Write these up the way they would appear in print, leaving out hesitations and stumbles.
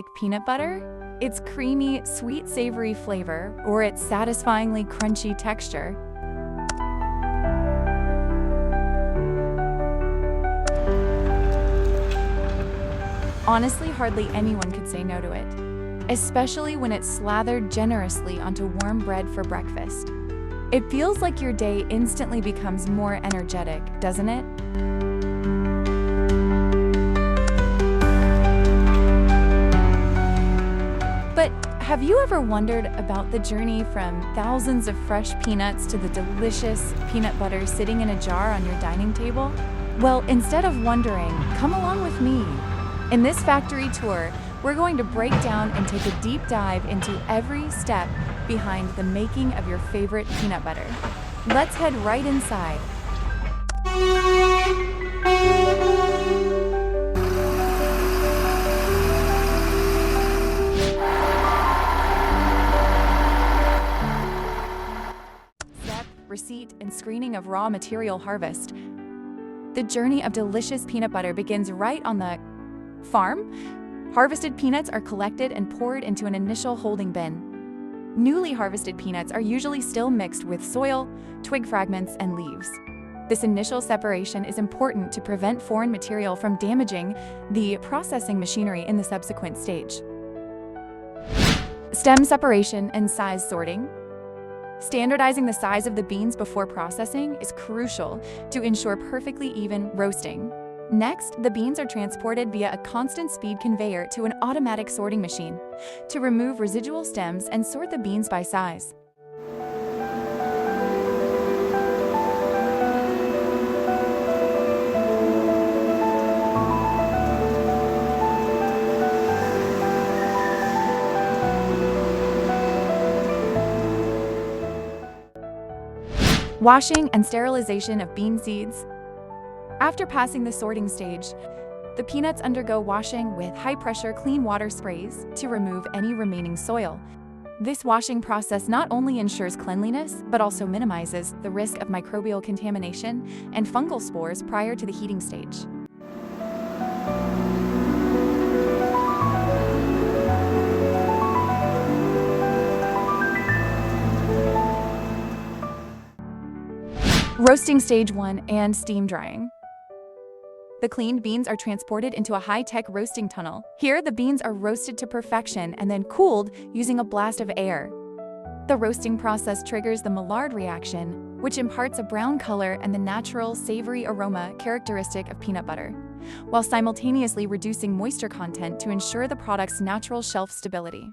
like peanut butter? Its creamy, sweet, savory flavor, or its satisfyingly crunchy texture? Honestly, hardly anyone could say no to it, especially when it's slathered generously onto warm bread for breakfast. It feels like your day instantly becomes more energetic, doesn't it? But have you ever wondered about the journey from thousands of fresh peanuts to the delicious peanut butter sitting in a jar on your dining table? Well, instead of wondering, come along with me. In this factory tour, we're going to break down and take a deep dive into every step behind the making of your favorite peanut butter. Let's head right inside. Step, receipt, and screening of raw material harvest. The journey of delicious peanut butter begins right on the farm. Harvested peanuts are collected and poured into an initial holding bin. Newly harvested peanuts are usually still mixed with soil, twig fragments, and leaves. This initial separation is important to prevent foreign material from damaging the processing machinery in the subsequent stage. Stem separation and size sorting. Standardizing the size of the beans before processing is crucial to ensure perfectly even roasting. Next, the beans are transported via a constant speed conveyor to an automatic sorting machine to remove residual stems and sort the beans by size. Washing and sterilization of bean seeds. After passing the sorting stage, the peanuts undergo washing with high-pressure clean water sprays to remove any remaining soil. This washing process not only ensures cleanliness, but also minimizes the risk of microbial contamination and fungal spores prior to the heating stage. Roasting stage 1 and steam drying. The cleaned beans are transported into a high-tech roasting tunnel. Here, the beans are roasted to perfection and then cooled using a blast of air. The roasting process triggers the Maillard reaction, which imparts a brown color and the natural, savory aroma characteristic of peanut butter, while simultaneously reducing moisture content to ensure the product's natural shelf stability.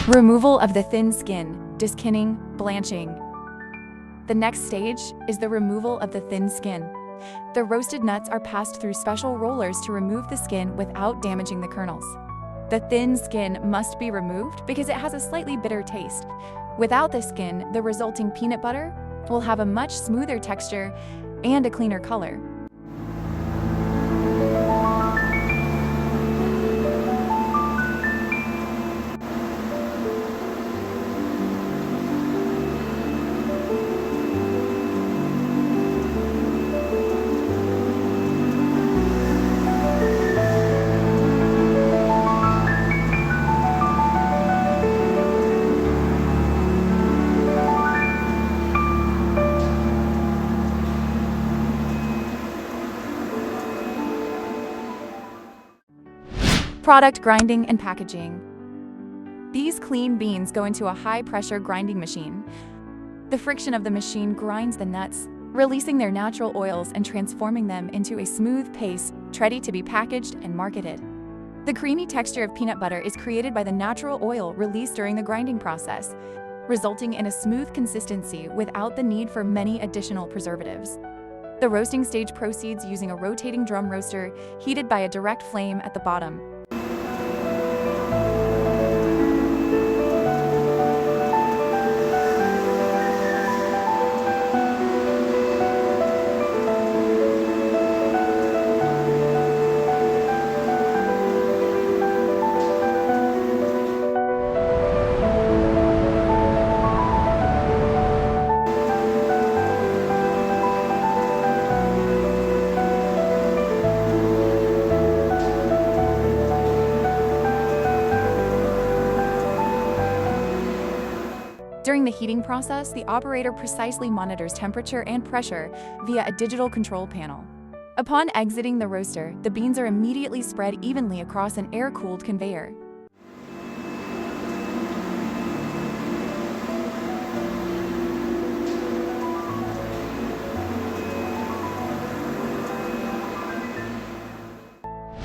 Removal of the thin skin, deskinning, blanching. The next stage is the removal of the thin skin. The roasted nuts are passed through special rollers to remove the skin without damaging the kernels. The thin skin must be removed because it has a slightly bitter taste. Without the skin, the resulting peanut butter will have a much smoother texture and a cleaner color. Product grinding and packaging. These clean beans go into a high-pressure grinding machine. The friction of the machine grinds the nuts, releasing their natural oils and transforming them into a smooth paste, ready to be packaged and marketed. The creamy texture of peanut butter is created by the natural oil released during the grinding process, resulting in a smooth consistency without the need for many additional preservatives. The roasting stage proceeds using a rotating drum roaster heated by a direct flame at the bottom. During the heating process, the operator precisely monitors temperature and pressure via a digital control panel. Upon exiting the roaster, the beans are immediately spread evenly across an air-cooled conveyor.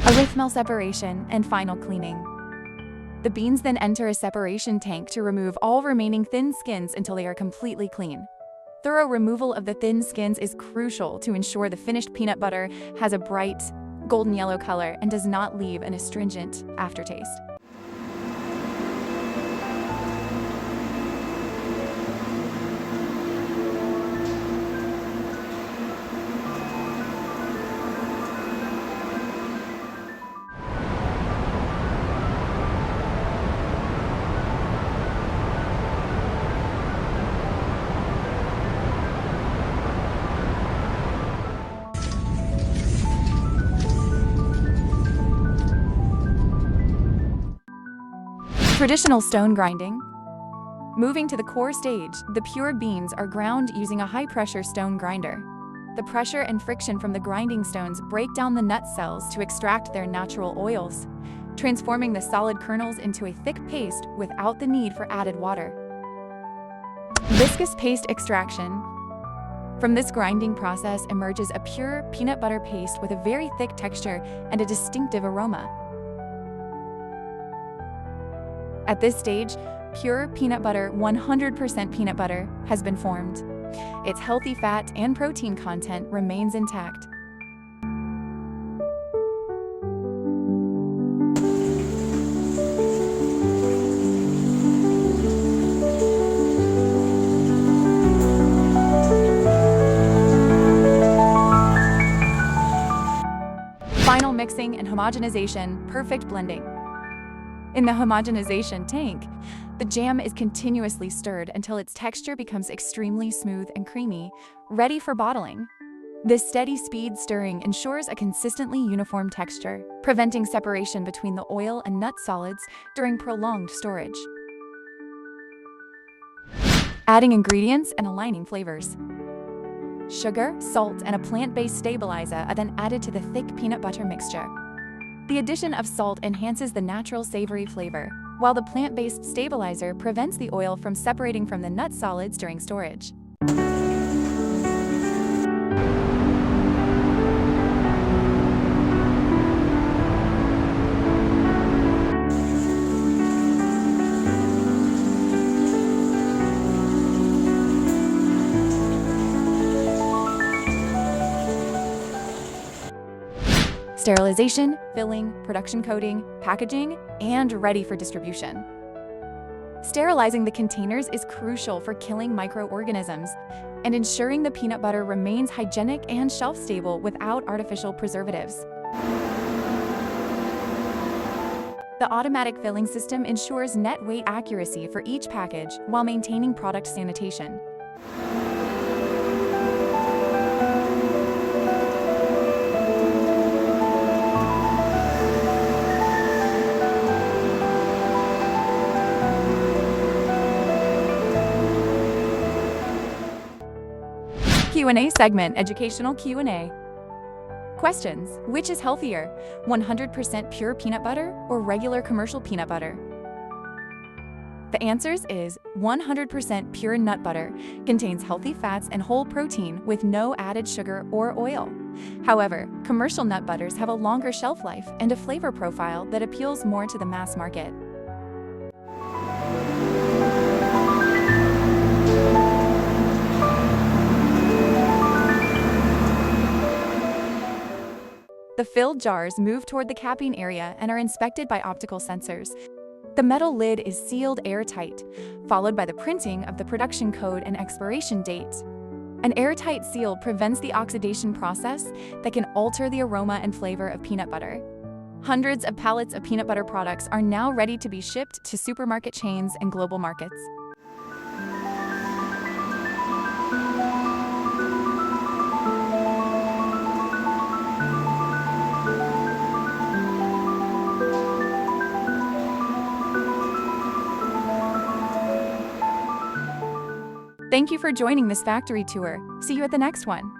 Arithmell separation and final cleaning. The beans then enter a separation tank to remove all remaining thin skins until they are completely clean. Thorough removal of the thin skins is crucial to ensure the finished peanut butter has a bright, golden yellow color and does not leave an astringent aftertaste. Traditional stone grinding. Moving to the core stage, the pure beans are ground using a high-pressure stone grinder. The pressure and friction from the grinding stones break down the nut cells to extract their natural oils, transforming the solid kernels into a thick paste without the need for added water. Viscous paste extraction. From this grinding process emerges a pure peanut butter paste with a very thick texture and a distinctive aroma. At this stage, pure peanut butter, 100% peanut butter, has been formed. Its healthy fat and protein content remains intact. Final mixing and homogenization, perfect blending. In the homogenization tank, the jam is continuously stirred until its texture becomes extremely smooth and creamy, ready for bottling. This steady speed stirring ensures a consistently uniform texture, preventing separation between the oil and nut solids during prolonged storage. Adding ingredients and aligning flavors. Sugar, salt, and a plant-based stabilizer are then added to the thick peanut butter mixture. The addition of salt enhances the natural savory flavor, while the plant-based stabilizer prevents the oil from separating from the nut solids during storage. Sterilization, filling, production coating, packaging, and ready for distribution. Sterilizing the containers is crucial for killing microorganisms and ensuring the peanut butter remains hygienic and shelf-stable without artificial preservatives. The automatic filling system ensures net weight accuracy for each package while maintaining product sanitation. Q&A segment, educational Q&A. Questions: which is healthier, 100% pure peanut butter or regular commercial peanut butter? The answers is 100% pure nut butter contains healthy fats and whole protein with no added sugar or oil. However, commercial nut butters have a longer shelf life and a flavor profile that appeals more to the mass market. The filled jars move toward the capping area and are inspected by optical sensors. The metal lid is sealed airtight, followed by the printing of the production code and expiration date. An airtight seal prevents the oxidation process that can alter the aroma and flavor of peanut butter. Hundreds of pallets of peanut butter products are now ready to be shipped to supermarket chains and global markets. Thank you for joining this factory tour. See you at the next one.